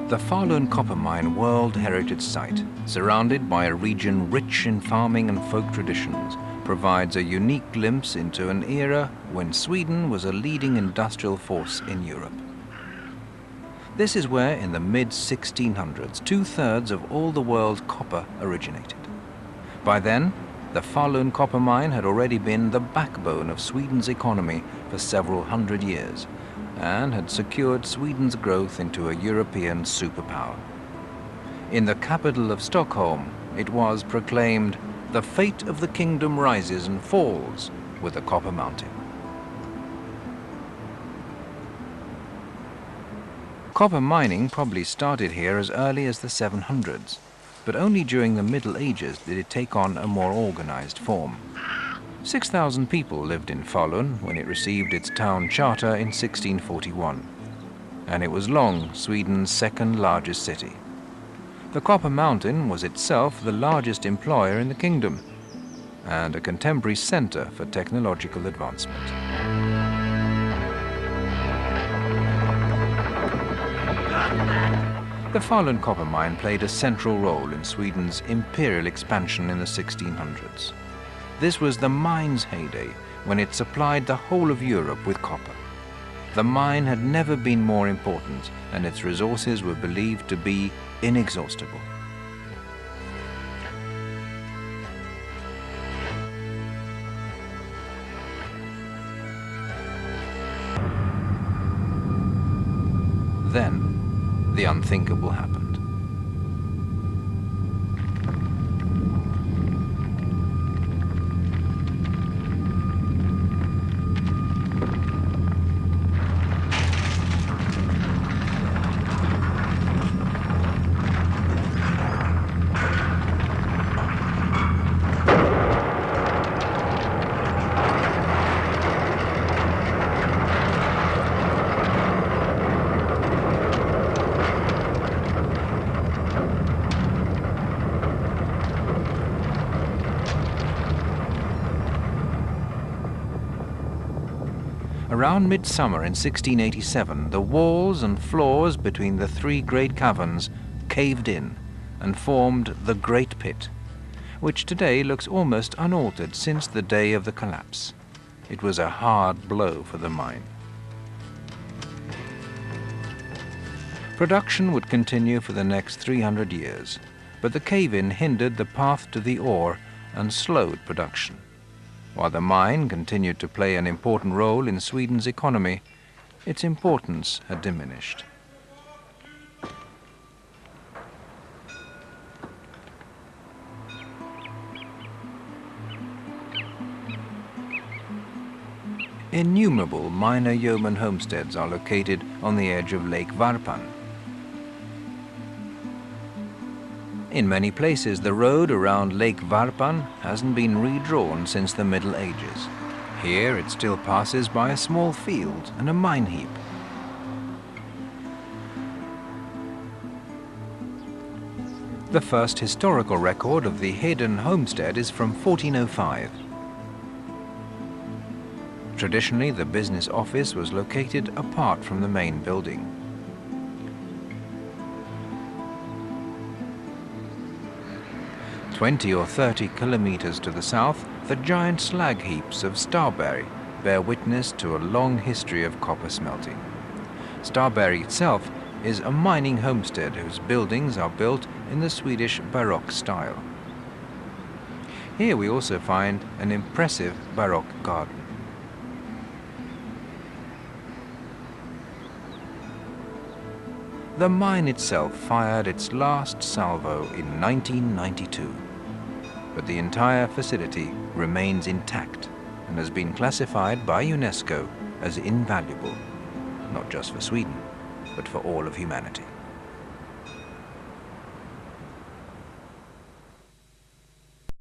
The Falun Coppermine World Heritage Site, surrounded by a region rich in farming and folk traditions, provides a unique glimpse into an era when Sweden was a leading industrial force in Europe. This is where, in the mid-1600s, 2/3 of all the world's copper originated. By then, the Falun Coppermine had already been the backbone of Sweden's economy for several hundred years, and had secured Sweden's growth into a European superpower. In the capital of Stockholm, it was proclaimed, "The fate of the kingdom rises and falls with the Copper Mountain." Copper mining probably started here as early as the 700s, but only during the Middle Ages did it take on a more organized form. 6,000 people lived in Falun when it received its town charter in 1641, and it was long Sweden's second largest city. The Copper Mountain was itself the largest employer in the kingdom, and a contemporary center for technological advancement. The Falun Coppermine played a central role in Sweden's imperial expansion in the 1600s. This was the mine's heyday, when it supplied the whole of Europe with copper. The mine had never been more important, and its resources were believed to be inexhaustible. Then, the unthinkable happened. Around midsummer in 1687, the walls and floors between the three great caverns caved in and formed the Great Pit, which today looks almost unaltered since the day of the collapse. It was a hard blow for the mine. Production would continue for the next 300 years, but the cave-in hindered the path to the ore and slowed production. While the mine continued to play an important role in Sweden's economy, its importance had diminished. Innumerable minor yeoman homesteads are located on the edge of Lake Varpan. In many places, the road around Lake Varpan hasn't been redrawn since the Middle Ages. Here, it still passes by a small field and a mine heap. The first historical record of the Heden homestead is from 1405. Traditionally, the business office was located apart from the main building. "20 or 30 kilometers to the south, the giant slag heaps of Starberg bear witness to a long history of copper smelting. Starberg itself is a mining homestead whose buildings are built in the Swedish Baroque style. Here we also find an impressive Baroque garden. The mine itself fired its last salvo in 1992, but the entire facility remains intact and has been classified by UNESCO as invaluable, not just for Sweden, but for all of humanity.